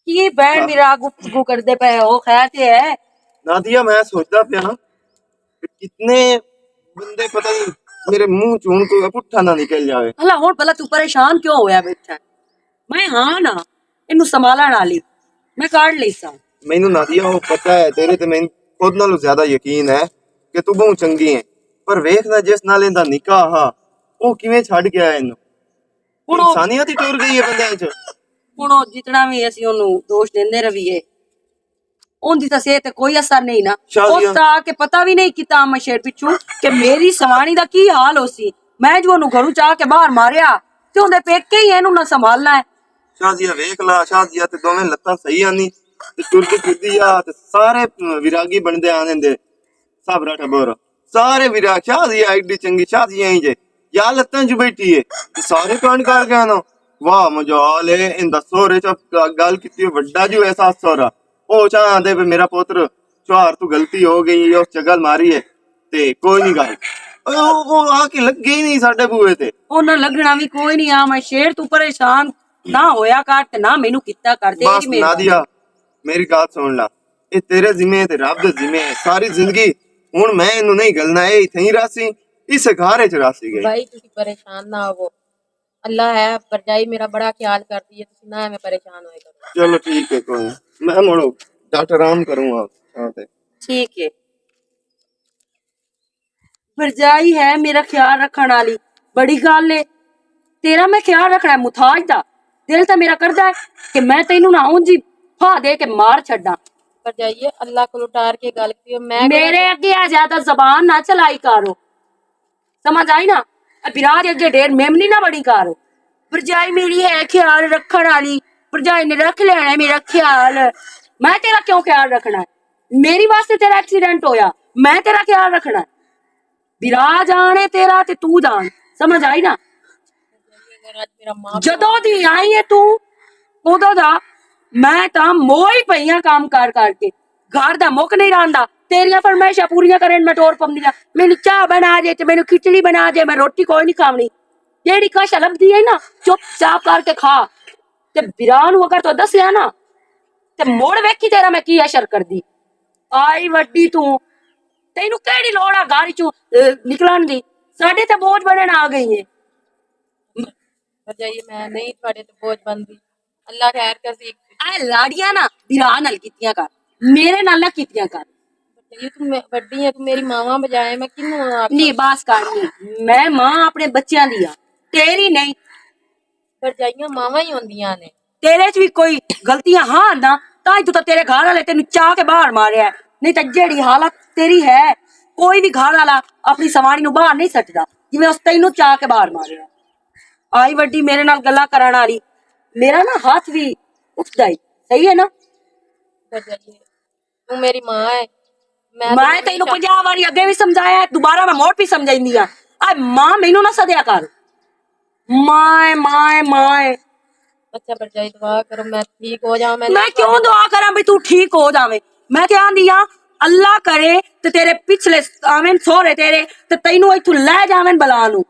की बहन मेरा गुफ्तगू करते पे हो खैर ते है। नादिया मैं सोचता पिया कि कितने बंदे पता नहीं मेरे मुंह चून को पुट्ठा ना निकल जावे। भला हुण भला तू परेशान क्यों होया बैठा? मैं हाँ ना इनू संभालण वाली मैं काट लई सा। मैनू नादिया वो पता है तेरे ते मैनू खुद नालों ज्यादा यकीन है कि तू बहुत चंगी है पर वेख ना जिस नाल इंदा निकाह हा वो किवें छड़ गया है इनू ਹੁਣ इंसानियत ही टूर गई है बंदे च। ਉਹ ਜਿਤਨਾ ਵੀ ਅਸੀਂ ਉਹਨੂੰ ਦੋਸ਼ ਦਿੰਦੇ ਰਹੀਏ ਉਹਦੀ ਤਾਂ ਸਿਹਤ ਤੇ ਕੋਈ ਅਸਰ ਨਹੀਂ ਨਾ। ਉਸ ਤਾਂ ਆ ਕੇ ਪਤਾ ਵੀ ਨਹੀਂ ਕੀਤਾ ਮਸ਼ੇਰ ਪਿੱਛੂ ਕਿ ਮੇਰੀ ਸਵਾਣੀ ਦਾ ਕੀ ਹਾਲ ਹੋ ਸੀ। ਮੈਂ ਜੋ ਉਹਨੂੰ ਘਰੋਂ ਚਾਹ ਕੇ ਬਾਹਰ ਮਾਰਿਆ ਤੇ ਉਹਦੇ ਪੇਕੇ ਹੀ ਇਹਨੂੰ ਨਾ ਸੰਭਾਲਣਾ ਹੈ। शादिया वेख ला शादिया ते दोवें लत्तां सही आनी ते टुरदी फिरदी आ ते सारे विरागी बनदे आने दे साबरा टबर सारे विराग शादिया एडी चंगी शादिया ही जे या लत्तां च बैठी है ते सारे कांड कर गए ना। वाह मजाल है इन सोरे च गल कीती वड्डा जो ऐसा सोरा ओ चाहंदे भी मेरा पुत्र चौहार तू गलती हो गई उस चगल मारी है ते कोई नहीं गल वो आके लगे ही नहीं साडे बूए ते ਉਹਨਾਂ ਲੱਗਣਾ ਵੀ ਕੋਈ ਨਹੀਂ ਆ। ਮੈਂ ਸ਼ੇਰ ਤੂੰ ਪਰੇਸ਼ਾਨ ना होया कर ते ना मेनू कित्ता कर दे। बस नादिया मेरी बात सुन ला ये तेरे जिम्मे ते रब दे जिम्मे है सारी जिंदगी हुन मैं इनु नहीं गलना ए इथे ही रासी इस घारे च रासी गई। भाई तुसी परेशान ना हो अल्लाह है परजाई मेरा बड़ा ख्याल करती है तुसी ना मैं परेशान होए करो। चलो ठीक है कोई मैं मोड़ो डॉक्टर आराम करूंगा हां ते ठीक है। परजाई है मेरा ख्याल रखने वाली बड़ी गल है। तेरा मैं ख्याल रखना है मुथाज दा दिल तो मेरा करदा है कि मैं तेनू ना उंजी फा दे के मार छड्डा। पर जाइए अल्लाह को लुटार के गल की मैं मेरे अगे आ ज्यादा जबान ना चलाई करो समझ आई ना। बिराज अगे ढेर मेमनी ना बड़ी करो। परजाई मेरी है ख्याल रखने वाली परजाई ने रख लेना है मेरा ख्याल। मैं तेरा क्यों ख्याल रखना है? मेरी वास्ते तेरा एक्सीडेंट होया मैं तेरा ख्याल रखना है। बिराज आने तेरा ते तू जान समझ आई ना। जदों दी आई है तू उदों दा मैं तां मोई पईयां काम कर करके घर दा मुक नहीं रहांदा। तेरियां फरमाइशां पूरियां करन मैं टोर पवनी मैनू चाह बना दे ते मैनू खिचड़ी बना दे मैं रोटी कोई नहीं खावनी। जेड़ी कश लभदी है ना चुपचाप करके खा ते बिरा नू अगर तो दसिया ना ते मुड़ वेखी तेरा मैं की असर करदी। आई वड्डी तू तेनू केड़ी लोड़ आ घर चों निकलन दी? साडे ते बोझ बनन आ गई है। पर जाइए मैं नहीं थोड़े तो बोझ बनदी अल्लाह खैर कर सी आ लाड़ियां ना बिरा नाल कीतियां कर मेरे नाल ना कीतियां कर। ये तू बड़ी है तू मेरी मावा बजाए मैं किन्नू नहीं बास करनी मैं मां अपने बच्चों दी आ तेरी नहीं। पर जाइए मावा ही होंदियां ने तेरे च भी कोई गलतियां हाँ ना ताई तू तो तेरे घर वाले तेन चाह के बाहर मारिया नहीं तो जेड़ी हालत तेरी है कोई भी घर वाला अपनी सवारी नु बाहर नहीं सटदा जिवें उस तेनू चाह के बाहर मारिया। आई वड्डी मेरे नाल गल्लां करन वाली मेरा ना हाथ भी उठदा ही सही है ना। पर जाइए तू मेरी मां है मैं तेनू 50 बारी अगे भी समझाया दोबारा मैं मोड़ भी समझाइंदी आ। आ मां मैनू ना सदया कर माए माए माए। अच्छा पर जाइए दुआ करो मैं ठीक हो जाऊं मैं क्यों दुआ करा भी तू ठीक हो जावे? मैं क्या आंदी आ अल्लाह करे ते तेरे पिछले आवें सोरे तेरे ते तैनू इथों ले जावें बला नू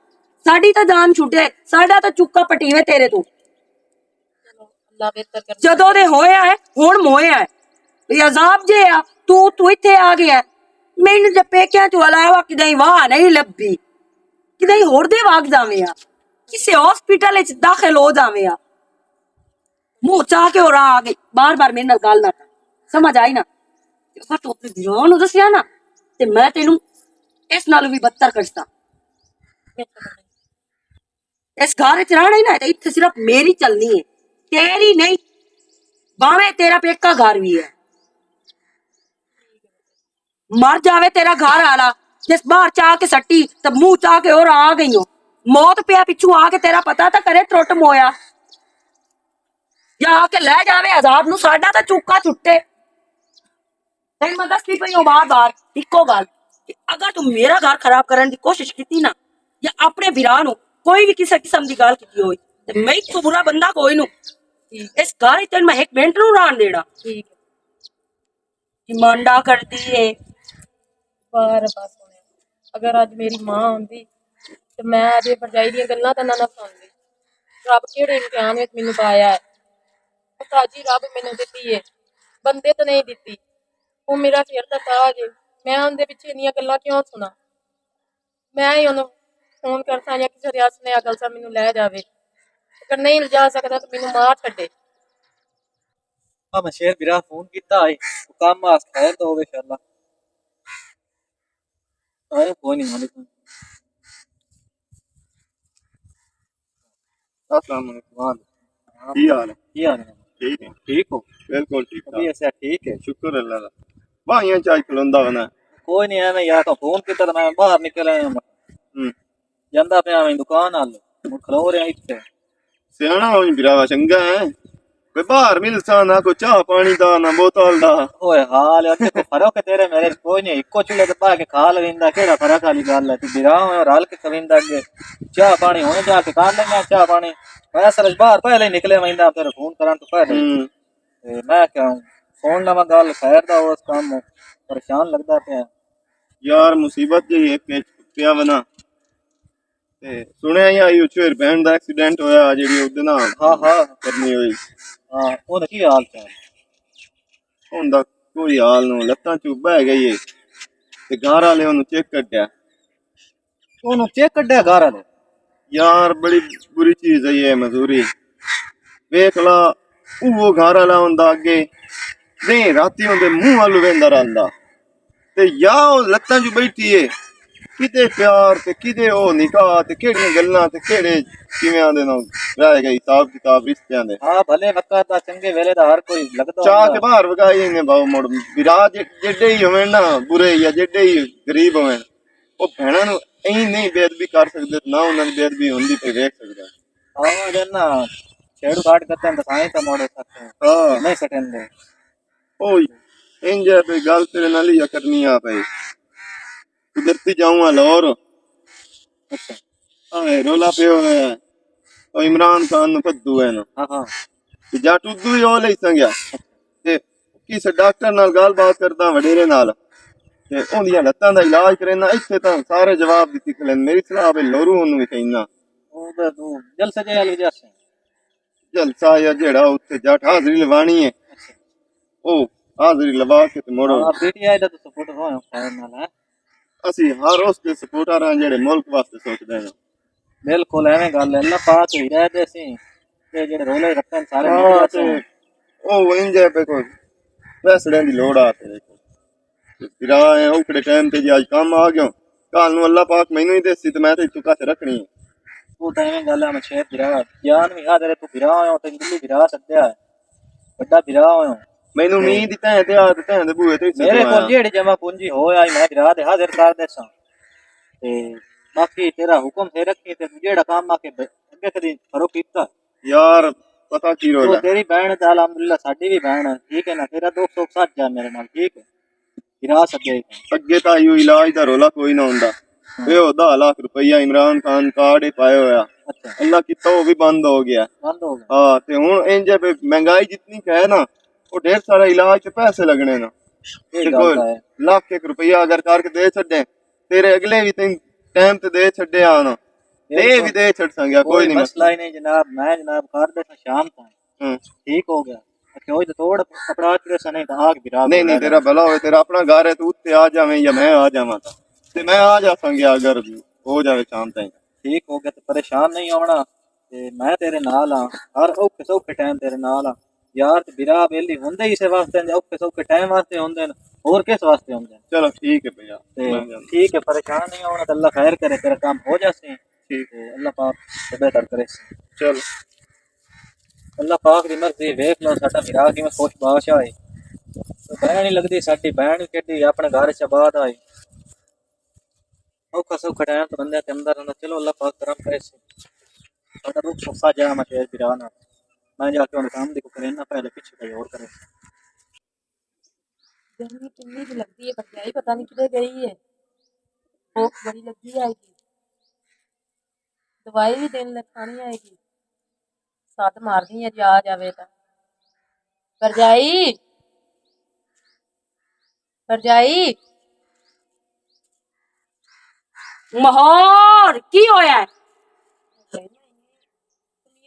साडी तो जान छुटे साडा तो चुक्का पटीवे तेरे तू अल्लाह बेहतर कर जदों दे होया है हुण मोया है ये अजाब जे आ तू तू इत्थे आ गया मैनू ते पेकियां तू अलावा किदे वाह नहीं लब्भी किदे होर दे वाग जावे आ किसे हॉस्पिटल विच दाखिल हो जावे आ मुंह चाह के और आ गई बार बार मेरे नाल गल ना कर समझ आई ना। अगर तू अपने बिराह नू दसिया ना ते मैं तेनू इस नालों भी बदतर करदा। इस घर च रहना ही ना ते इत्थे सिर्फ मेरी चलनी है तेरी नहीं। भावे तेरा पेका घर भी है मर जावे तेरा घर वाला जिस बाहर चाह के सट्टी तो मुंह चाह के और आ गई हो मौत पिया पिछू आके तेरा पता तो करे त्रुट मोया या आके ले जावे आजाद नू साडा तो चूका छुट्टे। तेन मैं दसदी पई हूं बार बार इको गल अगर तू मेरा घर खराब करने की कोशिश की ना या अपने बिरा नू कोई भी किसी किस्म की गल की होई ते मैं तो बुरा बंदा कोई नू इस घर तेन मैं एक मिनट नू रहन देना। ठीक है मांडा करती है बार बस अगर अज मेरी मां होंदी तो मैं अज भरजाई दी गल्लां तां ना सुनदी। रब केड़े इम्तिहान विच मैनूं पाया है ਤਾਜੀ ਰੱਬ ਮੈਨੂੰ ਦਿੱਤੀ ਹੈ, ਬੰਦੇ ਤਾਂ ਨਹੀਂ ਦਿੱਤੀ। ਉਹ ਮੇਰਾ ਸਿਰ ਦਾ ਤਾਜ ਹੈ, ਮੈਂ ਉਹਦੇ ਪਿੱਛੇ ਇੰਨੀਆਂ ਗੱਲਾਂ ਕਿਉਂ ਸੁਣਾ। ਮੈਂ ਹੀ ਉਹਨੂੰ ਫੋਨ ਕਰਦਾ ਜਾਂ ਕਿਸੇ ਰਿਆਸਤ ਨੇ ਅਕਲ ਸਾ ਮੈਨੂੰ ਲੈ ਜਾਵੇ, ਅਗਰ ਨਹੀਂ ਲਿਜਾ ਸਕਦਾ ਤਾਂ ਮੈਨੂੰ ਮਾਰ ਛੱਡੇ। हाँ मैं शेर बिरा फोन किया है तो काम मास खैर तो होवे इंशाल्लाह। अरे कोई नहीं वालेकुम अस्सलाम वालेकुम। हाँ की हाल है? क्या हाल है? ठीक है, ठीक हो? बिल्कुल ठीक अभी ठाक, ऐसा ठीक है? शुक्र अल्लाह का। भाइयां चाय खिलांदा वना। कोई नहीं है, मैं यार तो फोन किया तो मैं बाहर निकल आया हूं। जंदा पे मैं दुकान आल मुझ खलो रहा इत्थे। सियाना होई बिरावा चंगा है। वे बाहर मिलसा ना को चाह पानी दा ना बोतल दा। ओए हाल है को फर्क है तेरे मेरे च कोई नहीं, इको चूल्हे ते पा के खा लविंदा केड़ा फर्क वाली गल है। तू बिरा और हल के खविंदा अगे चाह पानी होने जाके कर लेना चाह पानी। मैं सरज बाहर पहले ही निकले वंदा तेरे फोन करन तो पहले ते मैं क्या फोन लवा गल खैर दा उस काम परेशान लगदा पे यार मुसीबत जी एक पिया वना ते सुनया ही आई उचेर बहन दा एक्सीडेंट होया जेडी उदे नाल हाँ हाँ करनी हुई। हाँ ओदा की हाल चाल हुंदा कोई हाल नो लत्तां चुभ बह गई है ते घर वाले ओनु चेक कड्या। ओनु चेक कड्या घर वाले? यार बड़ी बुरी चीज है ये मजदूरी। वेख ला वो घर वाला हुंदा अगे नहीं राती उनदे मुंह वालू वेंदा रहिंदा ते या ओ लत्तां चु बैठी है किते प्यार ते किते ओ निकाह ते केड़ियां गल्लां ते केड़े किवें आंदे ना रह गई हिसाब किताब रिश्तियां दे। हाँ भले वक्त दा चंगे वेले दा हर कोई लगदा चाह के बाहर वगाई ने भाव मुड़ विराज जेडे ही होवे ना बुरे या जेडे ही गरीब होवे ओ भैणा नु एही नहीं बेअदबी कर सकदे ना उन्हां दी बेअदबी हुंदी पे देख सकदा। हाँ जन्ना छेड़ू काट करते हैं तो साईं तो मोड़े सकते हैं हां नहीं सटेंदे। ओए इंज पे गल तेरे नाल ही करनी आ पे कुदरती जाऊं लाहौर। अच्छा हां रोला पियो है ओ इमरान खान नु फद्दू है ना हाँ हाँ ते जट उदू ही ओ लई संगया ते किस डॉक्टर नाल गल बात करदा वडेरे नाल ते ओंदियां लत्तां दा इलाज करेना इत्थे तां सारे जवाब दित्ती खले मेरी सलाह पे लोरू ओनु भी कहना वो तो तू जल सजे वाली वजह से जलसा या जेड़ा उत्थे जट हाजरी लवानी है ओ हाजरी लवा के ते मोड़ो। हाँ पीटीआई दा तो सपोर्ट हो खैर नाल है ਅਸੀਂ ਹਰ ਉਸ ਦੇ ਸਪੋਰਟਰ ਹਾਂ ਜਿਹੜੇ ਮੁਲਕ ਵਾਸਤੇ ਸੋਚਦੇ ਨੇ। बिल्कुल एवें गल है अल्लाह पाक ही रह दे सी ते जेड़े रोले रखते हैं सारे ਹਾਂ निकल ਤੇ जाते ਉਹ ਇੰਜੇ ਪੇ ਕੋਈ ਫੈਸਲਿਆਂ ਦੀ ਲੋੜ ਆ ਤੇ ਫਿਰਾ ਹੈ ਔਖੜੇ ਟਾਈਮ ਤੇ ਜੇ ਅੱਜ ਕੰਮ ਆ ਗਿਆ ਕੱਲ ਨੂੰ ਅੱਲਾਹ ਪਾਕ ਮੈਨੂੰ ਹੀ ਦੇਸੀ ਤੇ ਮੈਂ ਤੇ ਤੂੰ ਕਾਥੇ ਰੱਖਣੀ ਹੈ। तू तो एवें गल है मैं शेर बिरा जान भी हादरे तू बिरा होयो ते दिल्ली बिरा सद्या बड़ा बिरा होयो ਮੈਨੂੰ ਉਮੀਦ ਹੀ ਤੈਂ ਤੇ ਆ ਤੇ ਤੈਂ ਦੇ ਬੂਏ ਤੇ मेरे को जेड़ी जमा पूंजी हो आई मैं बिरा दे हाजिर कर देसा ते बाकी तेरा हुक्म थे रखी ते जेड़ा काम आके अगे कदी करो कीता ਯਾਰ ਪਤਾ ਕੀ तो ਰੋਲਾ तेरी बहन तो अलहमदुलिल्लाह साडी भी बहन है ठीक है ना तेरा दुख सुख साथ जा मेरे नाल ठीक है बिरा सके ਅੱਗੇ ਤਾਂ ਆਇਓ ਇਲਾਜ ਦਾ ਰੋਲਾ ਕੋਈ ਨਾ ਹੁੰਦਾ ਇਹ ਉਹ 10 ਲੱਖ ਰੁਪਈਆ ਇਮਰਾਨ ਖਾਨ ਕਾਰਡ ਹੀ ਪਾਇਆ ਹੋਇਆ अच्छा ਅੱਲਾਹ ਕੀਤਾ ਉਹ ਵੀ ਬੰਦ ਹੋ ਗਿਆ। बंद हो गया हाँ ते हुन इंज पे महंगाई जितनी का है ना वो ढेर सारा इलाज के पैसे लगने ना ये ते गल कोई तो है लाख एक रुपया अगर करके दे छड़े तेरे अगले भी तीन टाइम ते दे छड़े आना ते भी दे छड़ संगया कोई कोई नहीं मसला ही नहीं जनाब मैं जनाब कर देता शाम तक हम्म। ठीक हो गया अच्छा वो तो तोड़ कपड़ा चुरे से नहीं तो आग बिरा नहीं नहीं तेरा भला हो तेरा अपना घर है तू उत्ते आ जावे या मैं आ जावा ते मैं आ जा संगया अगर हो जावे शाम तक ठीक हो गया तो परेशान नहीं होना ते मैं तेरे नाल हां हर औखे सौखे टाइम तेरे नाल हां यार ते बिरा बेली हुंदे ही इस वास्ते औखे सौखे टाइम वास्ते हुंदे न और किस वास्ते हुंदे चलो ठीक है भैया ते ठीक है परेशान नहीं होना तो अल्लाह खैर करे तेरा काम हो जासे ठीक है अल्लाह पाक ते बेहतर करे चलो अल्लाह पाक दी मर्जी वेख लो साडा बिरा किवें खुश बादशाह है बहन नहीं लगदी साडी बहन केडी अपने घर च आबाद आई औखा सौखा टाइम तो बंदे के अंदर रहना चलो अल्लाह पाक करम करे साडा रुख सुखा जा मैं तेरे बिरा ना मैं जाके उन काम दी को करे ना पहले पीछे कोई और करे गर्मी कितनी भी लगती है भरजाई पता नहीं किधर गई है, भूख बड़ी लगी आएगी, दवाई भी देने खानी आएगी, सद मारनी है जे आ जावे ता। भरजाई भरजाई माहौर की होया है?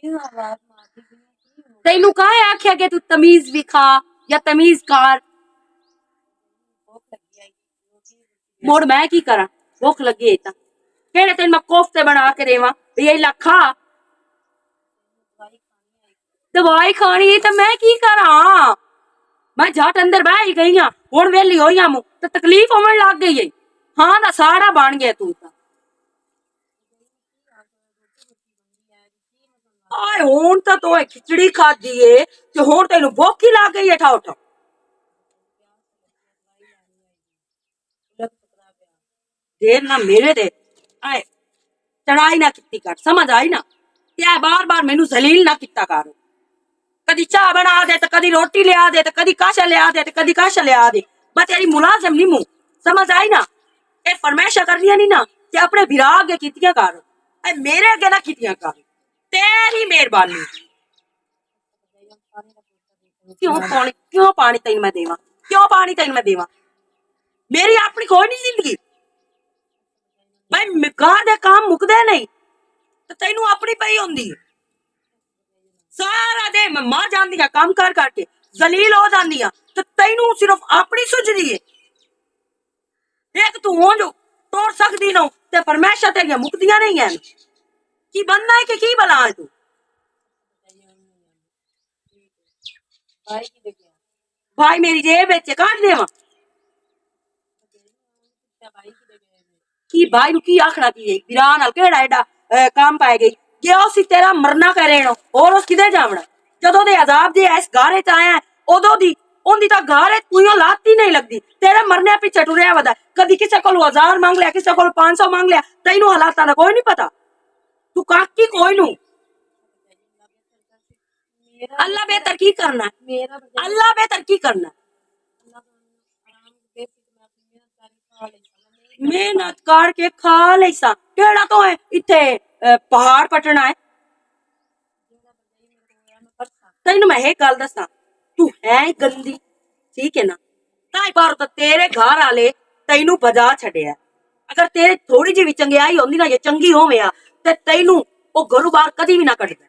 आवाज मारती ਤੈਨੂੰ ਕਾਹੇ ਆਖਿਆ ਕਿ ਤੂੰ ਤਮੀਜ਼ ਵੀ ਖਾ ਜਾਂ ਤਮੀਜ਼ ਕਰ? ਮੋੜ ਮੈਂ ਕੀ ਕਰਾਂ? ਭੁੱਖ ਲੱਗੀ ਹੈ ਤਾਂ ਕਿਹੜੇ ਤੈਨੂੰ ਮੈਂ ਕੋਫਤੇ ਬਣਾ ਕੇ ਦੇਵਾਂ ਵੀ ਇਹ ਲੱਖਾ ਦਵਾਈ ਖਾਣੀ ਹੈ ਤਾਂ ਮੈਂ ਕੀ ਕਰਾਂ? ਮੈਂ ਝਟ ਅੰਦਰ ਬਹਿ ਹੀ ਗਈ ਹਾਂ, ਹੁਣ ਵੇਲੀ ਹੋਈ ਆ ਮੂੰ ਤੇ ਤਕਲੀਫ ਹੋਣ ਲੱਗ ਗਈ ਹੈ। ਹਾਂ ਦਾ ਸਾਰਾ ਬਣ ਗਿਆ ਤੂੰ ਤਾਂ। ਆਏ ਹੁਣ ਤਾਂ ਤੂੰ ਖਿਚੜੀ ਖਾਦੀ ਏ ਤੇ ਹੁਣ ਤੈਨੂੰ ਭੁੱਖ ਹੀ ਲੱਗ ਗਈ ਹੈ ਠਾ ਉਠ। ਦੇਰ ਨਾ ਮੇਰੇ ਦੇ ਆਏ ਚੜਾਈ ਨਾ ਕੀਤੀ ਕਰ, ਸਮਝ ਆਈ ਨਾ? ਤੇ ਬਾਰ ਬਾਰ ਮੈਨੂੰ ਜ਼ਲੀਲ ਨਾ ਕੀਤਾ ਕਰ। कदी चाह बना दे तो कदी रोटी लिया दे तो कदी काशा लिया दे तो कदी काशा लिया दे। मैं तेरी मुलाजिम नहीं हूं, समझ आई ना? ये फरमाइशा करनी नहीं ना ते अपने विरा अगे कीतियां कर, मेरे अगे ना कीतियां कर। तेरी मेहरबानी। क्यों पानी तेन मैं देवां? क्यों पानी तेन मैं देवां? मेरी अपनी कोई नहीं जिंदगी भाई, घर दे काम मुकदे नहीं तो तेनू अपनी पई होंदी सारा दे मैं मां जांदी काम कर करके जलील हो जांदी तो तैनू सिर्फ अपनी सुझदी है। एक तू हो जो तोड़ सकदी ना ते फरमाइशा तेरियां मुकदियां नहीं है। की बनना है कि की बला है तू? भाई मेरी जेब विच काट देवां की भाई नु की आखना की है? विरा नाल केड़ा एडा काम पाए गई कि उसी तेरा मरना करे और उस किदे जावना? जदों दे अजाब दे इस गारे च आया उदों दी ओंदी तां गारे तूं लाती नहीं लगदी। तेरे मरने पिछे टुरिया वदा, कदी किसे कोल 1000 मांग लिया, किसे कोल 500 मांग लिया, तैनू हालातां दा कोई नहीं पता। तू काकी कोई नू अल्लाह बेहतर की करना, अल्लाह बेहतर की करना। मेहनत करके खा लेसा केड़ा तो है इत्थे पहाड़ पटना है। तेनू मैं एक गल दसा, तू है गंदी ठीक है ना? ताई बार तो तेरे घर वाले तेनू बजा छड़िया। अगर तेरे थोड़ी जी भी चंगियाई होंदी ना, ये चंगी होवे ते तेनू ओ घरों बाहर कदी भी ना कढदा।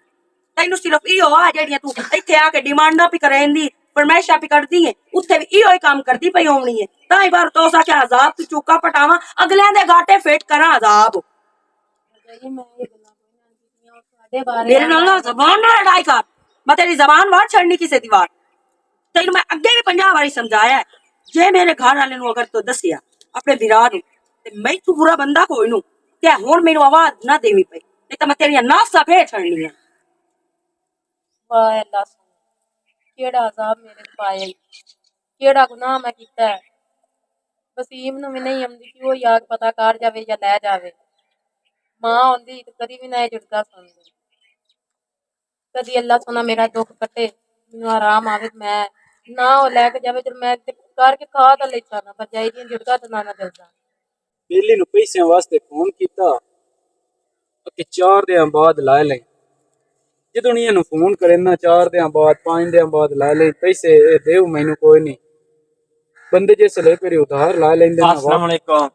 तेनू सिर्फ इहो आ जेड़ियां तू इत्थे आके डिमांडा भी करेंदी, फरमाइशा भी करदी है, उत्थे भी इहो ही काम करदी पई होनी है। ताई बार तो सा क्या अजाब तू चुका पटावा, अगलियां दे गाटे फेट करा अजाब। मेरे नाल ना जबान ना लड़ाई कर, मैं तेरी जबान वार छड़नी किसे दी वार। तेनू मैं अगे भी 50 बारी समझाया है, जे मेरे घर वाले नू अगर तो दसिया अपने विरा नू ते मैं तू बुरा बंदा कोई नू ते हुण मेनू आवाज ना देवी पई, नहीं तो मैं तेरियां नासा फेर छड़नी है। वाह अल्लाह केड़ा अजाब मेरे ते पाया, केड़ा गुनाह मैं कीता है। वसीम नू भी नहीं आंदी कि वो याद पता कर जावे या लै जावे। मां आंदी ते कदी भी ना जुड़का सुनदी। कदी अल्लाह सोना मेरा दुख कटे, मैनू आराम आवे, मैं ना वो लैके जावे जब मैं करके खा तो लेता ना, पर जाई दी जुड़का तो ना जलदा। बेली नू पैसे वास्ते फोन किया कि 4 दिन बाद ला लें। जदों इन्हू फोन करे ना 4 दिन बाद 5 दिन बाद ला लें पैसे देव मैनू कोई नहीं। बंदे जिसले फिर उधार ला लेंदे ना। अस्सलाम वालेकुम।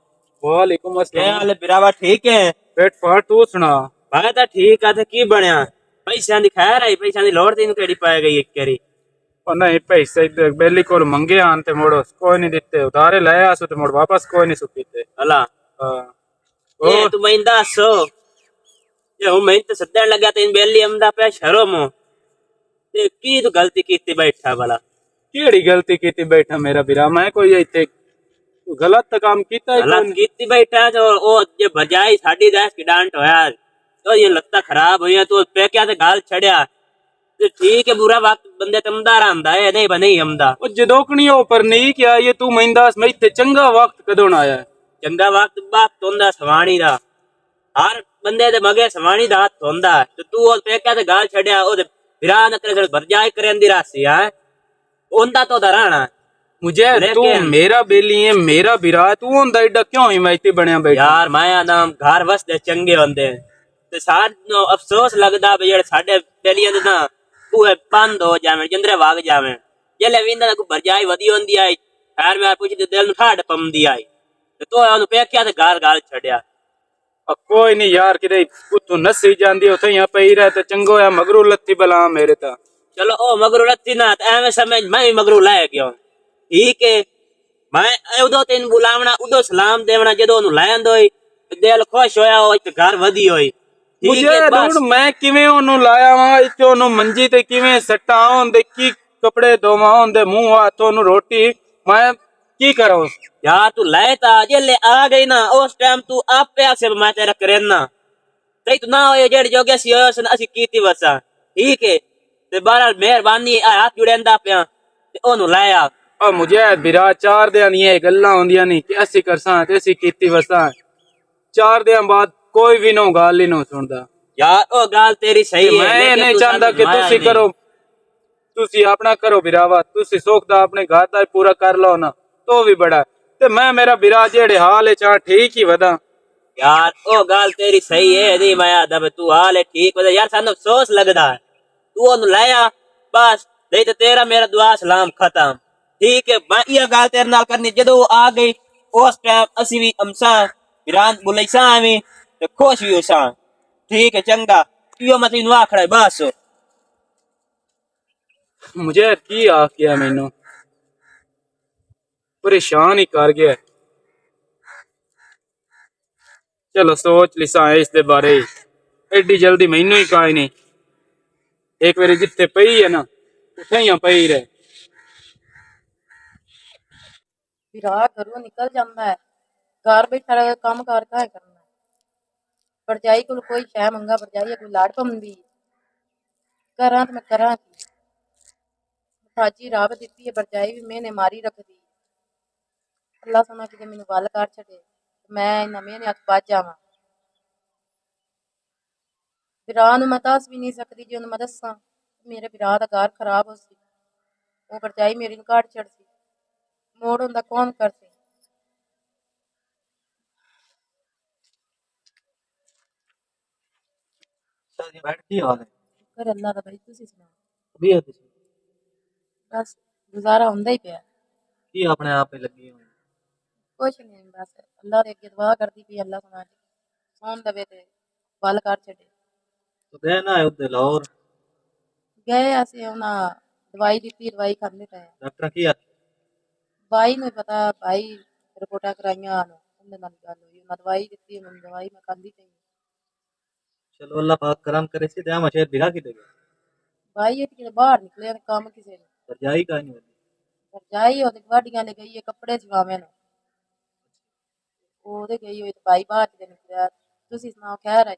वालेकुम क्या अस्सलाम। हाल है बिरावा, ठीक है? पेट फाट तू सुना। भाई तो ठीक है, की बनया? पैसा दी खैर आई, पैसा दी लोड़ तेन केड़ी पाई गई एक करी? और नहीं पैसे बेली को मंगे आन ते मोड़ कोई नहीं दिते, उधारे लाया सो ते मोड़ वापस कोई नहीं सुकीते। अला ये तू मैं दसो ये हूं मैं तो सदन लगा तेन बेली अमदा पे शर्म ते की तू गलती कीती बैठा भला? केड़ी गलती कीती बैठा मेरा बिरा? मैं कोई इत्थे गलत काम कीता गलत कीती बैठा जो ओ जे बजाई साडी दस की डांट होया तो ये लगता खराब होया तो पे क्या ते गाल छड़या ते ठीक है। बुरा वक्त बंदे तमदार आंदा है, नहीं बने हमदा ओ जदोकनी ओ पर नहीं क्या ये तू मैंदास मैं इत्थे चंगा वक्त कदों आया? चंगा वक्त बाप तोंदा सवाणी दा, हर बंदे दे मगे सवाणी दा हाथ होंदा तो तू ओ पे क्या ते गाल छड़या ओ ते विरा न करे भरजाई करेंदी रासी है ओंदा तो दराना मुझे तू मेरा बेली है मेरा बिरा है, तू ओंदा एडा क्यों हिमायती बनया बैठा? यार माया नाम घर वसदे चंगे होंदे ते सानू अफसोस लगदा भी जेड़े साडे बेलियां दे ना ओए बंद हो जावे, जंदरे भाग जावे। जेले विंदा को भरजाई वदी होंदी आई खैर मैं पूछदी दिल नु ठाड़ पमदी आई ते तो ओनु पेक्या ते गाल गाल छड़या। कोई नहीं यार किदे तू नसी जांदी उथे यहां पई रह ते चंगो है मगरू लत्ती बला मेरे ता ਚਲੋ ਉਹ ਮਗਰੂ ਲੱਤੀ ਨਾ ਤੇ ਐਵੇਂ ਸਮਝ ਮੈਂ ਵੀ ਮਗਰੂ ਲੈ ਗਿਆ ਠੀਕ ਹੈ ਮੈਂ ਉਦੋਂ ਤੈਨੂੰ ਬੁਲਾਵਣਾ ਉਦੋਂ ਸਲਾਮ ਦੇਵਣਾ ਜਦੋਂ ਉਹਨੂੰ ਲੈ ਆਂਦਾ ਹੋਈ ਦਿਲ ਖੁਸ਼ ਹੋਇਆ ਉਹ ਤੇ ਘਰ ਵਧੀ ਹੋਈ ਠੀਕ ਮੁਝੇ ਹੈ ਬਸ ਹੁਣ ਮੈਂ ਕਿਵੇਂ ਉਹਨੂੰ ਲਾਇਆ ਵਾਂ ਇੱਥੇ ਉਹਨੂੰ ਮੰਜੀ ਤੇ ਕਿਵੇਂ ਸੱਟਾਂ ਹੁੰਦੇ ਕੀ ਕੱਪੜੇ ਧੋਵਾਂ ਹੁੰਦੇ ਮੂੰਹ ਹੱਥ ਉਹਨੂੰ ਰੋਟੀ ਮੈਂ ਕੀ ਕਰਾਂ ਯਾਰ ਤੂੰ ਲੈ ਤਾ ਜੇ ਆ ਗਈ ਨਾ ਉਸ ਟਾਈਮ ਤੂੰ ਆਪੇ ਆਸੇ ਮੈਂ ਤੇਰਾ ਕਰੇਨਾ ਤੇ ਤੂੰ ਨਾ ਹੋਏ ਜਿਹੜੇ ਜੋਗੇ ਸੀ ਅਸੀਂ ਕੀਤੀ ਵਸਾ ਠੀਕ ਹੈ ਤੇ ਬਹਰਾਲ ਮਿਹਰਬਾਨੀ ਹੱਥ ਜੁੜੇਂਦਾ ਪਿਆ ਤੇ ਉਹਨੂੰ ਲੈ ਆ ਆ ਮੁਝੇ ਬਿਰਾ 4 ਦਿਨ ਦੀਆਂ ਗੱਲਾਂ ਹੁੰਦੀਆਂ ਨਹੀਂ ਕਿ ਅਸੀਂ ਕਰਸਾਂ ਤੇ ਅਸੀਂ ਕੀਤੀ ਵਸਾਂ 4 ਦਿਨ ਬਾਅਦ ਕੋਈ ਵੀ ਨੋ ਗੱਲ ਹੀ ਨਾ ਸੁਣਦਾ ਯਾਰ ਉਹ ਗੱਲ ਤੇਰੀ ਸਹੀ ਹੈ ਮੈਂ ਲੇਕਿਨ ਨਹੀਂ ਤੂੰ ਚਾਹੁੰਦਾ ਸਾਨੂੰ ਕਿ ਘੁਮਾਇਆ ਤੁਸੀਂ ਨਹੀਂ। ਕਰੋ ਤੁਸੀਂ ਆਪਣਾ ਕਰੋ ਬਿਰਾਵਾ ਤੁਸੀਂ ਸੁੱਖ ਦਾ ਆਪਣੇ ਘਰ ਦਾ ਪੂਰਾ ਕਰ ਲਓ ਨਾ ਤੋ ਵੀ ਬੜਾ ਤੇ ਮੈਂ ਮੇਰਾ ਬਿਰਾ ਜਿਹੜੇ ਹਾਲ ਹੈ ਚਾਹ ਠੀਕ ਹੀ ਵਦਾ यार ओ गाल तेरी सही है दी माया दब तू हाल है ठीक बता यार सानू अफसोस लगदा है तू ओनु लाया बस नहीं तो तेरा मेरा दुआ सलाम खत्म ठीक है मैं ये गाल तेरे नाल करनी जदों आ गई उस टाइम असी भी अमसा वीरान बुलैसा आवी ते खुश भी होसा ठीक है चंगा इयो मत इनु आखड़ा बस मुझे की आ गया मैनू परेशान ही कर गया चलो सोच लिसा है इसके बारे एडी जल्दी मैनू ही काई नहीं एक बारी जिथे पई है ना उठे ही पई रहे ਵਿਰਾ ਘਰੋਂ ਨਿਕਲ ਜਾਂਦਾ ਹੈ ਘਰ ਬੈਠਾ ਰਹੇ ਕੰਮ ਕਾਰ ਕਾਹ ਕਰਨਾ ਭਰਜਾਈ ਕੋਲ ਕੋਈ ਸ਼ੈ ਮੰਗਾ ਭਰਜਾਈ ਕੋਈ ਲਾੜ ਪਮਦੀ ਕਰਾਂ ਤੇ ਮੈਂ ਕਰਾਂ ਕੀ ਸਾਜੀ ਰੱਬ ਦਿੱਤੀ ਹੈ ਭਰਜਾਈ ਵੀ ਮੈਨੇ ਮਾਰੀ ਰੱਖਦੀ ਅੱਲਾ ਸੋਨਾ ਕਿਤੇ ਮੈਨੂੰ ਵੱਲ ਕਰ ਛੱਡੇ ਮੈਂ ਇਹਨਾਂ ਮੈਨੇ ਹੱਥ ਵੱਜ ਜਾਵਾਂ ਵਿਰਾ ਨੂੰ ਮੈਂ ਦੱਸ ਵੀ ਨਹੀਂ ਸਕਦੀ ਜੇ ਉਹਨੂੰ ਮੈਂ ਦੱਸਾਂ ਮੇਰੇ ਵਿਰਾ ਦਾ ਘਰ ਖਰਾਬ ਹੋ ਸੀ ਉਹ ਭਰਜਾਈ ਮੇਰੀ ਨੂੰ ਕਾਟ ਛੱਡ ਸੀ मोड़ होंदा कौन करते बैठ की हाल है कर अल्लाह दा भाई तुसी सुनाओ अभी है तुसी बस गुजारा होंदा ही पिया की अपने आप पे लगी हुई कुछ नहीं बस अल्लाह दे अगे दुआ करदी पई अल्लाह सुना सोन दवे ते वल कर छड़े तो देना है उधर लाहौर गए असी उना दवाई दी दवाई खांदे पे डॉक्टर की भाई ਨੂੰ ਪਤਾ ਭਾਈ ਰਿਪੋਰਟਾਂ ਕਰਾਈਆਂ ਹਨ ਉਹਦੇ ਨਾਲ ਗੱਲ ਹੋਈ ਉਹਨਾਂ ਦਵਾਈ ਦਿੱਤੀ ਮੈਨੂੰ ਦਵਾਈ ਮੈਂ ਖਾਂਦੀ ਪਈ चलो अल्लाह पाक करम करे से दया मशेर बिरा की देगा ਭਾਈ ਇਹ ਕਿਤੇ ਬਾਹਰ ਨਿਕਲੇ ਕੰਮ ਕਿਸੇ ਨੇ पर जाई का नहीं होती ਪਰ ਜਾਈ ਉਹਦੇ ਗਵਾਡੀਆਂ ਨੇ ਗਈ ਹੈ ਕੱਪੜੇ ਸਿਵਾਵੇਂ ਨੂੰ ਉਹਦੇ ਗਈ ਹੋਈ ਤੇ ਭਾਈ ਬਾਹਰ ਕਿਤੇ ਨਿਕਲਿਆ ਤੁਸੀਂ ਸੁਣਾਓ ਖੈਰ ਹੈ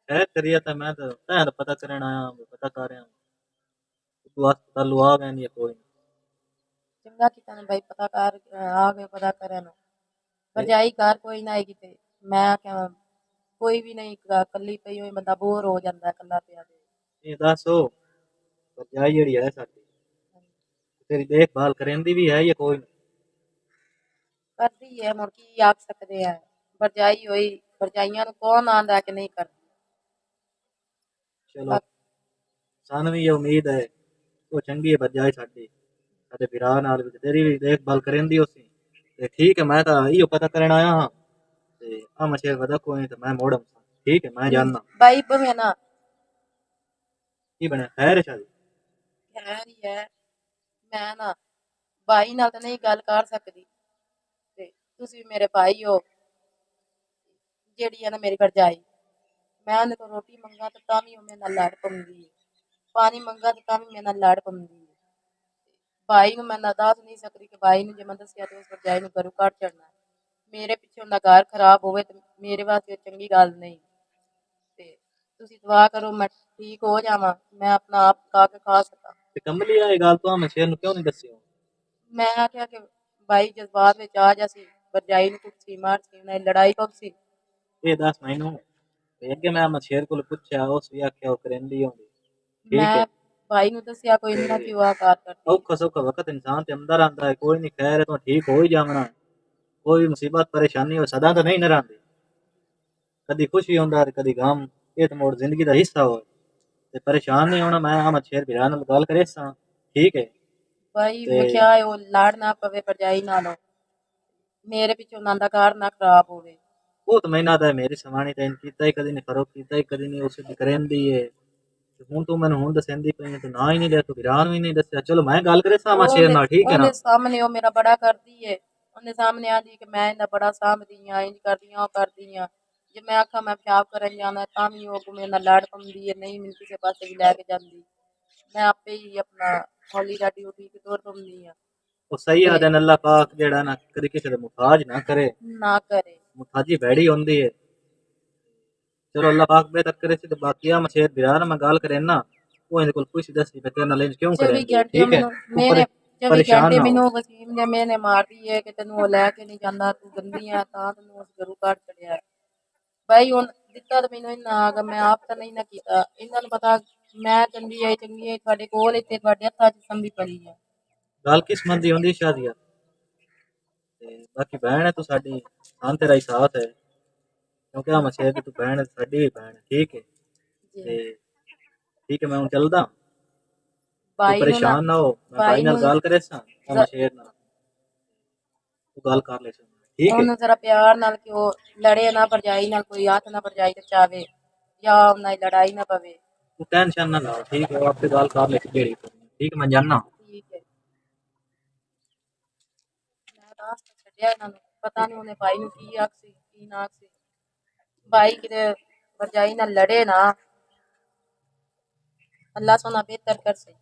खैर करिए था मैं तो तैन पता करना आया पता कर रहा हूं तू अस्पताल आ गए नहीं कोई ਚੰਗਾ ਕੀਤਾ ਨੇ ਭਾਈ ਪਤਾ ਕਰ ਆ ਗਏ ਪਤਾ ਕਰਨ ਭਰਜਾਈ ਘਰ ਕੋਈ ਨਾ ਆਏਗੀ ਤੇ ਮੈਂ ਕਿਹਾ ਕੋਈ ਵੀ ਨਹੀਂ ਕੱਲੀ ਪਈ ਹੋਈ ਬੰਦਾ ਬੋਰ ਹੋ ਜਾਂਦਾ ਕੱਲਾ ਪਿਆ ਤੇ ये दसो पर जाई जड़ी है साडी तेरी देखभाल करेंदी भी है या कोई नहीं ਕਰਦੀ ਹੈ ਮੁੜ ਕੀ ਆਖ ਸਕਦੇ ਆ ਭਰਜਾਈ ਹੋਈ ਭਰਜਾਈਆਂ ਨੂੰ ਕੌਣ ਆਂਦਾ ਕਿ ਨਹੀਂ ਕਰਦੀ चलो सन भी ये उम्मीद है वो चंगी है बजाए साडी साडे विरा नाल भी तेरी भी देखभाल करेंदी उसी ते ठीक है मैं तो इहो पता करन आया हां ते आ मशेर वदा कोई ते मैं मोड़म ठीक है मैं जानना ਭਾਈ ਬਵੇਂ ਨਾ की बने खैर है शादी ਖੈਰ ਹੀ ਹੈ ਮੈਂ ਨਾ ਭਾਈ ਨਾਲ ਤਾਂ ਨਹੀਂ ਗੱਲ ਕਰ ਸਕਦੀ ਤੇ ਤੁਸੀਂ ਵੀ ਮੇਰੇ ਭਾਈ ਹੋ ਜਿਹੜੀ ਹੈ ਨਾ ਮੇਰੀ ਭਰਜਾਈ ਮੈਂ ਉਹਦੇ ਕੋਲ ਰੋਟੀ ਮੰਗਾ ਤਾਂ ਵੀ ਉਹ ਮੇਰੇ ਨਾਲ ਲੜ ਪੰਦੀ ਪਾਣੀ ਮੰਗਾ ਤਾਂ ਵੀ ਮੇਰੇ ਨਾਲ ਲੜ ਪੰਦੀ ਭਾਈ ਨੂੰ ਮੈਂ ਨਾ ਦੱਸ ਨਹੀਂ ਸਕਦੀ ਕਿ ਭਾਈ ਨੂੰ ਜੇ ਮੈਂ ਦੱਸਿਆ ਤੇ ਉਸ ਭਰਜਾਈ ਨੂੰ ਘਰੋਂ ਕੱਢ ਛੱਡਣਾ ਮੇਰੇ ਪਿੱਛੇ ਉਹਦਾ ਘਰ ਖਰਾਬ ਹੋਵੇ ਤੇ ਮੇਰੇ ਵਾਸਤੇ ਚੰਗੀ ਗੱਲ ਨਹੀਂ ਤੇ ਤੁਸੀਂ ਦੁਆ ਕਰੋ ਮੈਂ ਠੀਕ ਹੋ ਜਾਵਾਂ ਮੈਂ ਆਪਣਾ ਆਪ ਪਕਾ ਕੇ ਖਾ ਸਕਾਂ ते कमली आई गल तो मशेर नु क्यों नहीं दस्सियो ਮੈਂ ਆਖਿਆ ਕਿ ਭਾਈ ਜਜ਼ਬਾਤ ਵਿੱਚ ਆ ਜਾ ਸੀ ਭਰਜਾਈ ਨੂੰ ਕੁੱਟੀ ਮਾਰ ਸੀ ਨਾ ਲੜਾਈ ਪੱਕ ਸੀ ये दस मैनू ते अगे मैं मशेर को पूछया उस भी आख्या ओ करेंदी होंदी ठीक ਮੈਂ है ਭਾਈ ਨੂੰ ਦੱਸਿਆ ਕੋਈ ਇੰਨਾ ਕਿਉਂ ਆਕਾਰ ਕਰਦੀ औखा सौखा वक्त इंसान ते अंदर आंदा है कोई नहीं खैर है तो ठीक हो ही जावना कोई मुसीबत परेशानी हो सदा तो नहीं न रहंदी कदी खुशी होंदा ते कदी गम ये तो मोड़ जिंदगी दा हिस्सा हो ते परेशान नहीं होना मैं हम शेर बिरा नाल गल करे सा ठीक है ਭਾਈ ਤੇ- ਲਿਖਿਆ ਹੈ ਉਹ ਲੜ ਨਾ ਪਵੇ ਭਰਜਾਈ ਨਾਲੋਂ ਮੇਰੇ ਪਿੱਛੋਂ ਉਹਨਾਂ ਦਾ ਘਰ ਨਾ ਖਰਾਬ ਹੋਵੇ वो तो महीना था मेरी समानी तैन कीता ही कदी नहीं फरोख कीता ही कदी नहीं उसे करेंदी है ਹੁਣ ਤੂੰ ਮੈਨੂੰ ਹੁਣ ਦੱਸੇਂਦੀ ਪਈ ਤੂੰ ਨਾ ਹੀ ਨਹੀਂ ਲਿਆ ਤੂੰ ਵੀਰਾਂ ਨੂੰ ਹੀ ਨਹੀਂ ਦੱਸਿਆ ਚਲੋ ਮੈਂ ਗੱਲ ਕਰੇ ਸਾਮਾ ਸ਼ੇਰ ਨਾਲ ਠੀਕ ਹੈ ਨਾ ਉਹਦੇ ਸਾਹਮਣੇ ਉਹ ਮੇਰਾ ਬੜਾ ਕਰਦੀ ਏ ਉਹਦੇ ਸਾਹਮਣੇ ਆਂਦੀ ਕਿ ਮੈਂ ਇਹਦਾ ਬੜਾ ਸਾਂਭਦੀ ਆ ਇੰਜ ਕਰਦੀ ਆ ਉਹ ਕਰਦੀ ਆ ਜੇ ਮੈਂ ਆਖਾਂ ਮੈਂ ਪਿਸ਼ਾਬ ਕਰਨ ਜਾਣਾ ਤਾਂ ਵੀ ਉਹ ਮੇਰੇ ਨਾਲ ਲੜ ਪੰਦੀ ਏ ਨਹੀਂ ਮੈਨੂੰ ਕਿਸੇ ਪਾਸੇ ਵੀ ਲੈ ਕੇ ਜਾਂਦੀ ਮੈਂ ਆਪੇ ਹੀ ਆਪਣਾ ਹੌਲੀ ਡਾਡੀ ਉੱਠੀ ਕੇ ਤੁਰ ਪੰਦੀ ਆ ਉਹ ਸਹੀ ਆਦਨ ਅੱਲਾਹ ਪਾਕ ਜਿਹੜਾ ਨਾ ਕਦੇ ਕਿਸੇ ਦੇ ਮੁਤਾਜ ਨਾ ਕਰੇ ਨਾ ਕਰੇ ਮੁਤਾਜੀ ਬੈੜੀ ਹੁੰਦੀ ਹੈ ਚਲੋ ਅੱਲਾਹ ਪਾਕ ਬਿਹਤਰ ਕਰੇ ਸੀ ਤੇ ਬਾਕੀ ਆ ਮਸ਼ੇਰ ਵੀਰਾਂ ਨਾਲ ਮੈਂ ਗੱਲ ਕਰੇ ਨਾ ਉਹ ਇਹਦੇ ਕੋਲ ਪੁੱਛ ਦੱਸੀ ਤੇ ਤੇਰੇ ਨਾਲ ਇੰਜ ਕਿਉਂ ਕਰੇ 24 ਘੰਟੇ ਠੀਕ ਹੈ ਮੈਨੂੰ ਮੇਰੇ 24 ਪਰੇਸ਼ਾਨ ਘੰਟੇ ਨਾ ਹੋ। ਮੈਨੂੰ ਵਸੀਮ ਨੇ ਮੈਨੇ ਮਾਰਦੀ ਏ ਕਿ ਤੈਨੂੰ ਉਹ ਲੈ ਕੇ ਨਹੀਂ ਜਾਂਦਾ ਤੂੰ ਗੰਦੀ ਆ ਤਾਂ ਤੈਨੂੰ ਉਸ ਘਰੋਂ ਕੱਢ ਛੱਡਿਆ ਬਾਈ ਹੁਣ ਦਿੱਤਾ ਤਾਂ ਮੈਨੂੰ ਇੰਨਾ ਆ ਮੈਂ ਆਪ ਤਾਂ ਨਹੀਂ ਨਾ ਕੀਤਾ ਇਹਨਾਂ ਨੂੰ ਪਤਾ ਮੈਂ ਚੰਗੀ ਆਈ ਚੰਗੀ ਆਈ ਤੁਹਾਡੇ ਕੋਲ ਇੱਥੇ ਤੁਹਾਡੇ ਹੱਥਾਂ 'ਚ ਸੰਭੀ ਪਈ ਆ ਗੱਲ ਕਿਸਮਤ ਦੀ ਹੁੰਦੀ ਸ਼ਾਦੀਆ ਤੇ ਬਾਕੀ ਭੈਣ ਹੈ ਤੂੰ ਸਾਡੀ ਹਾਂ ਤੇਰਾ ਹੀ ਸਾਥ ਹੈ ਕਿਉਂਕਿ ਆ ਮਸ਼ੇਰ ਦੀ ਤੂੰ ਭੈਣ ਹੈ ਸਾਡੀ ਵੀ ਭੈਣ ਹੈ ਠੀਕ ਹੈ ਤੇ ਠੀਕ ਹੈ ਮੈਂ ਹੁਣ ਚੱਲਦਾ ਤੂੰ ਬਾਈ ਨੂੰ ਨਾ ਪਰੇਸ਼ਾਨ ਨਾ ਹੋ ਮੈਂ ਭਾਈ ਨਾਲ ਗੱਲ ਕਰੇ ਸਾਂ ਆ ਮਸ਼ੇਰ ਨਾਲ ਤੂੰ ਗੱਲ ਕਰ ਲੈ ਸਾਂ ਠੀਕ ਹੈ ਉਹਨੂੰ ਜ਼ਰਾ ਪਿਆਰ ਨਾਲ ਕਿ ਉਹ ਲੜੇ ਨਾ ਭਰਜਾਈ ਨਾਲ ਕੋਈ ਹੱਥ ਨਾ ਭਰਜਾਈ ਤੇ ਚਾਵੇ ਜਾਂ ਉਹਨਾਂ ਦੀ ਲੜਾਈ ਨਾ ਪਵੇ ਤੂੰ टेंशन ना लो ठीक है वो आपसे गाल कर ले जेड़ी ठीक है मैं जानना ਠੀਕ ਹੈ ਮੈਂ ਰਾਸਤਾ ਛੱਡਿਆ ਇਹਨਾਂ ਨੂੰ ਪਤਾ ਨਹੀਂ ਉਹਨੇ ਭਾਈ ਨੂੰ ਕੀ ਆਖੀ ਕੀ ਨਾ ਆਖੀ ਭਾਈ ਕਿਤੇ ਭਰਜਾਈ ਨਾਲ ਲੜੇ ਨਾ ਅੱਲਾ ਸੋਨਾ ਬਿਹਤਰ ਕਰਸੇ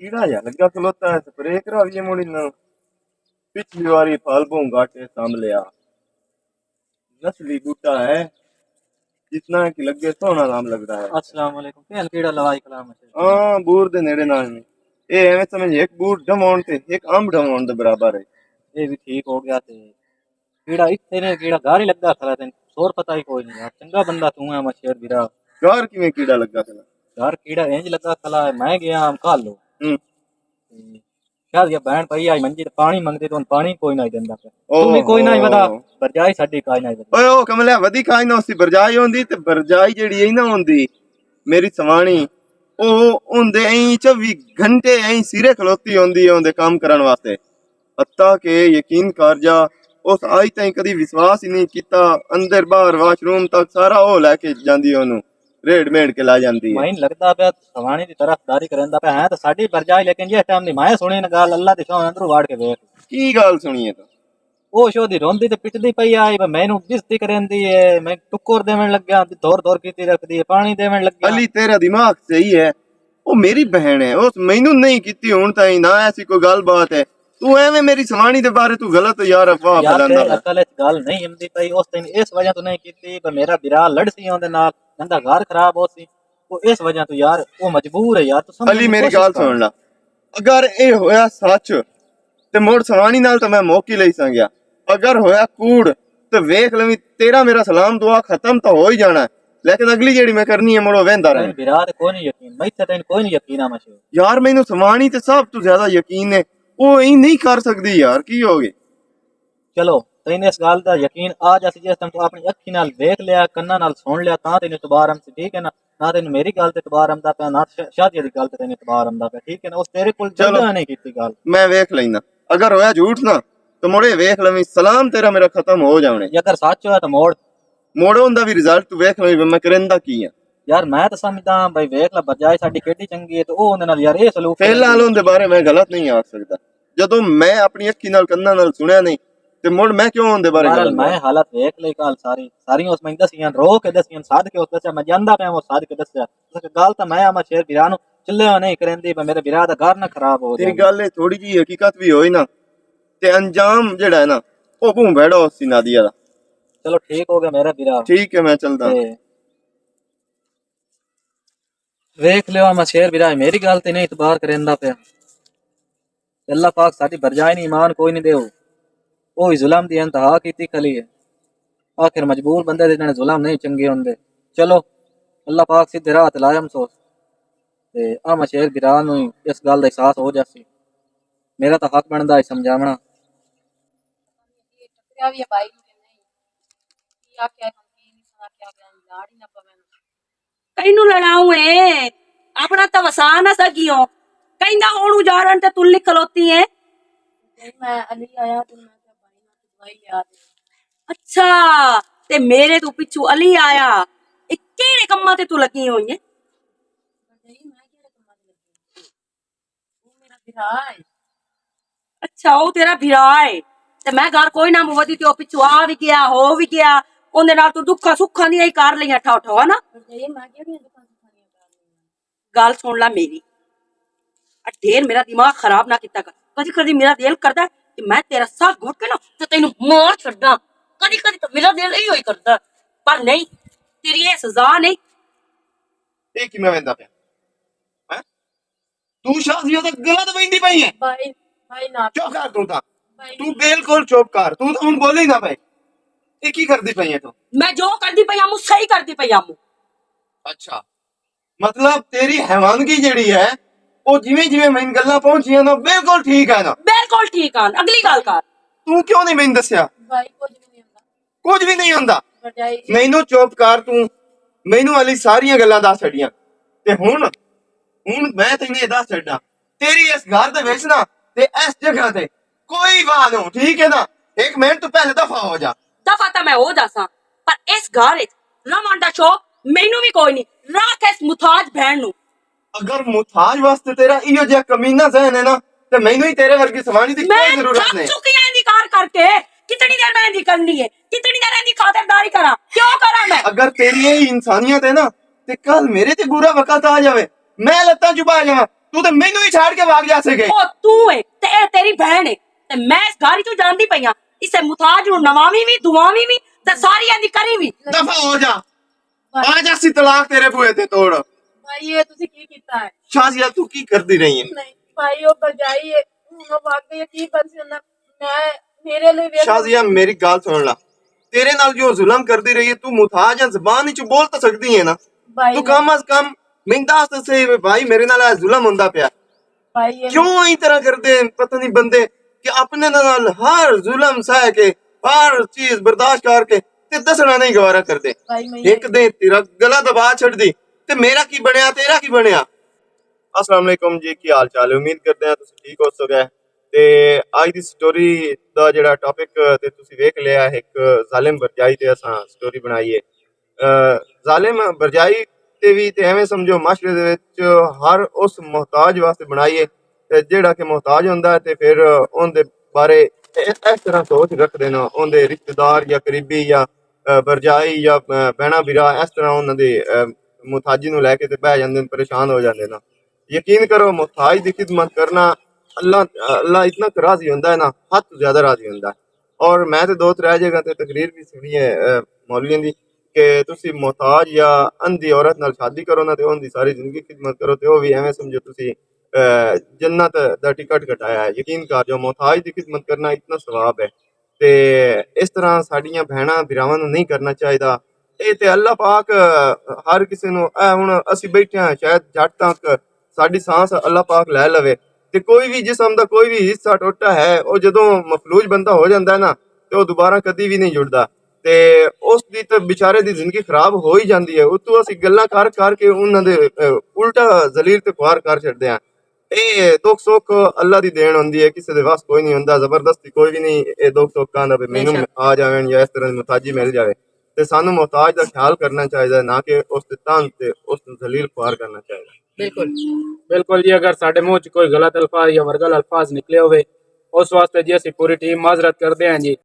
कीड़ा या लगा खलोता है स्प्रे कराविए मोड़ी ना पिछली बारी फल भों गाटे साम लिया नस्ली बूटा है जितना कि लगे सोना नाम लगता है अस्सलाम वालेकुम केन केड़ा लवाई कलाम है हाँ बूर दे नेड़े ना है ये एवं समझ एक बूर डमाउन ते एक अंब डमाउन दे बराबर है ये भी ठीक हो गया ते केड़ा इत्थे ने केड़ा गारी लगा खला तेन सोर पता ही कोई नहीं यार चंगा बंदा तू है मशेर बिरा गार किवें कीड़ा लगा था यार केड़ा इंज लगा खला है मैं गया हम खा लो शायद ये बहन पई आई मंजी ते पानी मंगदे तो पानी कोई नहीं देंदा तू भी कोई नहीं बता बरजाई साडी काई नहीं ओए ओ कमला वदी काई ना उसी बरजाई होंदी ते बरजाई जेड़ी है ना होंदी मेरी सवाणी ओ होंदे ऐ 24 घंटे ऐ सिरे खलोती होंदी है ओंदे काम करन वास्ते हत्ता के यकीन कर जा उस आज ताईं कदी विश्वास ही नहीं कीता अंदर बाहर वाशरूम तक सारा ओ लेके जांदी ओनू रेड मेड के ला जांदी है मैं लगदा पे सवाणी दी तरफदारी करंदा पे है तो साडी बरजाई लेकिन जे टाइम दी मैं सुनी न गाल अल्लाह दी शौन अंदर वाड़ के देख की गल सुनी है तो ਉਹ ਸ਼ੋਦੀ ਰੋਂਦੀ ਤੇ ਪਿੱਟਦੀ ਪਈ ਆਈ ਮੈਨੂੰ ਬਿਸਤੀ ਕਰੰਦੀ ਏ ਮੈਂ ਟੁੱਕਰ ਦੇਵਣ ਲੱਗਿਆ ਤੇ ਦੌਰ ਦੌਰ ਕੀਤੀ ਰੱਖਦੀ ਏ ਪਾਣੀ ਦੇਵਣ ਲੱਗਿਆ अली तेरा दिमाग सही है ओ मेरी बहन है उस मैनू नहीं कीती हुन ताईं ना ऐसी कोई गल बात है तू एवें मेरी सवाणी दे बारे तू गलत यार अफवाह यार ते फैलांदा अकल च गल नहीं आंदी पई उस दिन इस वजह तो नहीं कीती पर मेरा बिरा लड़सी ओंदे नाल नंदा घर खराब होसी वो इस वजह तो यार वो मजबूर है यार तू समझ अली मेरी गल सुन ला अगर ए होया सच ते मोड़ सवाणी नाल तो मैं मौकी लई संगया अगर होया कूड़ तो वेख लवी तेरा मेरा सलाम दुआ खत्म तो हो ही जाना है लेकिन अगली जेड़ी मैं करनी है मुड़ो वेंदा रहे बिरा ते कोई नहीं यकीन मैं ते कोई नहीं यकीन आ मशे यार मैनू सवाणी ते सब तो ज्यादा यकीन है वो ई नहीं कर सकदी यार की होगी चलो तैने इस गल दा यकीन आ जासी जिस तू अपनी अखी नाल देख लिया कन्ना नाल सुन लिया तां तैनू तबार हम ठीक है ना तेन मेरी गल ते तबार आंदा पे ना शादी दी गल ते तैनू तबार आंदा पे ठीक है ना उस तेरे कोल जगह नहीं कीती गल मैं वेख लेना अगर होया झूठ ना तो मुड़े वेख लवी सलाम तेरा मेरा खत्म हो जाने जे अगर सच होया तो मोड़ मोड़ो उंदा भी रिजल्ट तू वेख लवी मैं करंदा की है यार मैं तो समझदा भाई वेख ला बजाय साडी केडी चंगी है तो ओ उंदे नाल यार ए सलूक फिलहाल उनके बारे में गलत नहीं आख सकता जदों मैं अपनी अखी नाल कन्ना नाल सुनया नहीं ते मुड़ मैं क्यों उनके बारे बहरहाल गलत मैं हालत देख ली कल सारी उस मैं दसियां रो के दसियां साध के उस दसिया मैं जानदा पे वो साध के दसिया उस गल तो मैं आमा शेर बिरा नु चले नहीं करंदी पर मेरे बिरा दा घर ना खराब हो तेरी गल थोड़ी जी हकीकत भी होई ना ते अंजाम जेड़ा है ना ओ भूं बैठो उसी नादिया दा चलो ठीक हो गया मेरा बिरा ठीक है मैं चलदा वेख लियो मैं शेर बिरा मेरी गल ते नहीं इतबार करंदा पे अल्लाह पाक साडी बरजाई नहीं ईमान कोई नहीं देओ ओ ही जुल्म दी इंतहा कीती खली है आखिर मजबूर बंदे दे जने जुल्म नहीं चंगे होंदे चलो अल्लाह पाक सीधे राह ते लाया हमसो ते आ मैं शेर बिरा नु इस गल दा एहसास हो जासी मेरा तो हक बनदा है समझावना टकरिया भी है भाई ਨੂੰ ਕਿ ਨਹੀਂ ਕੀ ਆਖਿਆ ਕੀ ਨਹੀਂ ਸੁਣਾ ਕਿਆ ਗਿਆ ਲਾੜ ਹੀ ਨਾ ਪਵੇ ਤੈਨੂੰ ਲੜਾਉਂ ਏ ਆਪਣਾ ਤਾਂ ਵਸਾ ਨਾ ਸਕਿਓ ਕਹਿੰਦਾ ਹੁਣ ਉਜਾੜਨ ਤੇ ਤੂੰ ਲਿਖ ਖਲੋਤੀ ਏ ਮੈਂ ਅਲੀ ਆਇਆ ਤੇ ਮੈਂ ਕਿਹਾ ਭਾਈ ਨਾਲ ਦਵਾਈ ਲਿਆ ਦੇ ਅੱਛਾ ਤੇ ਮੇਰੇ ਤੋਂ ਪਿੱਛੂ ਅਲੀ ਆਇਆ। ਇਹ ਕਿਹੜੇ ਕੰਮਾਂ ਤੇ ਤੂੰ ਲੱਗੀ ਹੋਈ ਹੈ? ਅੱਛਾ, ਉਹ ਤੇਰਾ ਭਰਾ ਹੈ ਤੇ ਮੈਂ ਘਰ ਕੋਈ ਨਾ ਮੁਵਦੀ ਤੇ ਉਹ ਪਿੱਛੂ ਆ ਵੀ ਗਿਆ, ਹੋ ਵੀ ਗਿਆ। ਉਹਦੇ ਨਾਲ ਤੂੰ ਦੁੱਖਾਂ ਸੁੱਖਾਂ ਦੀਆਂ ਹੀ ਕਰ ਲਈਆਂ ਠਾ ਠਾ, ਹਨਾ? ਗੱਲ ਸੁਣ ਲੈ ਮੇਰੀ, ढेर मेरा दिमाग खराब ना किता कर। कदी कदी मेरा दिल करता है कि मैं तेरा साथ घुट के ना ते तेनू मार छड्डा। कदी कदी तो मेरा दिल यही करता, पर नहीं, तेरी ये सजा नहीं। ਇਹ ਕਿਵੇਂ ਵੰਦਾ ਪਿਆ ਹੈ? ਤੂੰ ਸ਼ਾਜ਼ੀਆ ਦਾ ਗਲਤ ਵੰਦੀ ਪਈ ਹੈ। भाई ना ਚੁੱਪ ਕਰ ਤੂੰ ਤਾਂ, ਤੂੰ ਬਿਲਕੁਲ ਚੁੱਪ ਕਰ। ਤੂੰ ਤਾਂ ਹੁਣ ਬੋਲੇ ਨਾ ਪਈ। ਇਹ ਕੀ ਕਰਦੀ ਪਈ ਹੈ ਤੂੰ? मैं जो करदी पई आमू सही करदी पई आमू। ਅੱਛਾ, ਮਤਲਬ ਤੇਰੀ ਹੈਵਾਨਗੀ ਜਿਹੜੀ ਹੈ ਉਹ ਜਿਵੇਂ ਜਿਵੇਂ ਮੈਨੂੰ ਗੱਲਾਂ ਪਹੁੰਚੀਆਂ ਨਾ ਬਿਲਕੁਲ ਠੀਕ ਹੈ ਨਾ? बिल्कुल ठीक है। अगली गल कर। ਤੂੰ ਕਿਉਂ ਨਹੀਂ ਮੈਨੂੰ ਦੱਸਿਆ? भाई कुछ भी नहीं होता ਕੁਝ ਵੀ ਨਹੀਂ ਹੁੰਦਾ। भरजाई जी। ਮੈਨੂੰ ਚੁੱਪ ਕਰ ਤੂੰ। ਮੈਨੂੰ ਵਾਲੀ ਸਾਰੀਆਂ ਗੱਲਾਂ ਦੱਸ ਛੱਡੀਆਂ ਤੇ ਹੁਣ ਮੈਂ ਤੈਨੂੰ ਇਹ ਦੱਸ ਛੱਡਾਂ, ਤੇਰੀ ਇਸ ਘਰ ਦੇ ਵਿੱਚ ਨਾ ਤੇ ਇਸ ਜਗ੍ਹਾ ਤੇ ਕੋਈ ਵਾਦ ਹੋ, ਠੀਕ ਹੈ ਨਾ? ਇੱਕ ਮਿੰਟ ਤੋਂ ਪਹਿਲੇ ਦਫਾ ਹੋ ਜਾ। दफा तो मैं हो जासा, पर इस घर रमन दा शौक मैनू भी कोई नहीं। राख इस मुताज बहन नू। अगर मुताज वास्ते तेरा इहो जिहा कमीना ज़हन है ना ते मैनू ही तेरे वर्गी सवानी दी मैं कोई जरूरत थक नहीं। चुकी है इहदी कार करके। कितनी देर मैं इहदी करनी है? कितनी देर इहदी खातिरदारी करा? क्यों करा मैं? अगर तेरी ये इंसानियत है ना ते कल मेरे ते बुरा वक्त आ जावे, मैं लत्तां चुपा जावां, तू ते मैनू ही छाड़ के भाग जा सके। ओ तू है ते ए तेरी बहन है ते मैं इस घर चों जानदी पई हां। इसे मुताज नू नवावी भी दुआवी भी ते सारी इहदी करी भी। दफा हो जा। आ जा सी तलाक तेरे बूहे ते तोड़। भाई ये तुसी की कीता है? शाजिया तू की करदी रही है? नहीं भाई वो भरजाई है, वो वाकई की बस ना मैं मेरे लिए भी शाजिया मेरी गल सुन ला, तेरे नाल जो जुल्म करदी रही है तू मुताज है, ज़बान विच बोल तो सकदी है ना? भाई तू कम अज कम मैनू दस तो सही भाई मेरे नाल ऐ जुल्म हुंदा पिया। भाई ये क्यों इस तरह करदे पता नहीं बंदे कि अपने नाल हर जुल्म सह के हर चीज बर्दाश्त करके ते दसना नहीं गवारा करदे। भाई मैं एक दिन तेरा गला दबा छड़ दी ते मेरा की बनया, तेरा की बनया? अस्सलाम वालेकुम जी, की हाल चाल है? उम्मीद करते हैं तुसीं ठीक हो सके। ते आज दी स्टोरी दा जेड़ा टॉपिक ते तुसीं वेख लिया, एक जालिम भरजाई ते असां स्टोरी बनाई है। जालिम भरजाई ते भी ते एवें समझो माशरे दे विच हर उस मोहताज वास्ते बनाई है ते जेड़ा कि मोहताज हुंदा है ते फिर उनदे बारे इस तरह सोच रखदे न उनदे रिश्तेदार या करीबी या भरजाई या भैणा बिरा, इस तरह उन्हां दी मुताजी नूं लैके ते बह जांदे न, परेशान हो जांदे न। यकीन करो मुताज दी खिदमत करना अल्लाह इतना राजी हुंदा है ना, हद तो ज्यादा राजी हुंदा है। और मैं तो 2-3 जगह ते तकरीर भी सुनी है मौलवियां दी कि तुसी मोहताज या अंधी औरत नाल शादी करो ना ते उनदी सारी जिंदगी खिदमत करो ते ओह भी एवें समझो तुसी जन्नत दा टिकट कटाया है। यकीन कर जो मोहताज दी खिदमत करना इतना सवाब है ते इस तरह साडियां भैणां भरावां नूं नहीं करना चाहिदा। ਇਹ ਤੇ ਅੱਲਾਹ ਪਾਕ ਹਰ ਕਿਸੇ ਨੂੰ ਹੁਣ ਅਸੀਂ ਬੈਠੇ ਹਾਂ ਸ਼ਾਇਦ ਜੱਟ ਤੱਕ ਸਾਡੀ ਸਾਂਸ ਅੱਲਾਹ ਪਾਕ ਲੈ ਲਵੇ ਤੇ ਕੋਈ ਵੀ ਜਿਸਮ ਦਾ ਕੋਈ ਵੀ ਹਿੱਸਾ ਟੁੱਟਾ ਹੈ ਉਹ ਜਦੋਂ ਮਫਲੂਜ ਬੰਦਾ ਹੋ ਜਾਂਦਾ ਹੈ ਨਾ ਤੇ ਉਹ ਦੁਬਾਰਾ ਕਦੀ ਵੀ ਨਹੀਂ ਜੁੜਦਾ ਤੇ ਉਸ ਦੀ ਤੇ ਵਿਚਾਰੇ ਦੀ ਜ਼ਿੰਦਗੀ ਖਰਾਬ ਹੋ ਹੀ ਜਾਂਦੀ ਹੈ। ਉਤੋਂ ਅਸੀਂ ਗੱਲਾਂ ਕਰ ਕਰਕੇ ਉਹਨਾਂ ਦੇ ਉਲਟਾ ਜ਼ਲੀਲ ਤੇ ਖੁਆਰ ਕਰ ਛੱਡਦੇ ਹਾਂ। ਇਹ ਦੁੱਖ ਸੁੱਖ ਅੱਲਾਹ ਦੀ ਦੇਣ ਹੁੰਦੀ ਹੈ, ਕਿਸੇ ਦੇ ਵਾਸ ਕੋਈ ਨਹੀਂ ਹੁੰਦਾ, ਜ਼ਬਰਦਸਤੀ ਕੋਈ ਵੀ ਨਹੀਂ ਇਹ ਦੁੱਖ ਸੁੱਖਾਂ ਦਾ ਵੀ ਮੈਨੂੰ ਆ ਜਾਵਣ ਜਾਂ ਇਸ ਤਰ੍ਹਾਂ ਦੀ ਮੁਤਾਜੀ ਮਿਲ ਜਾਵੇ। ਤੇ ਸਾਨੂੰ ਮੁਹਤਾਜ ਦਾ ਖਿਆਲ ਕਰਨਾ ਚਾਹੀਦਾ, ਨਾ ਕਿ ਉਸ ਤੇ ਤੰਗ ਤੇ ਉਸ ਨੂੰ ਜ਼ਲੀਲ ਖੁਆਰ ਕਰਨਾ ਚਾਹੀਦਾ। बिल्कुल जी, अगर साडे मुंह च कोई गलत अल्फाज या वर्गल अल्फाज निकले होवे उस वास्ते जी असीं पूरी टीम माजरत करते हैं जी।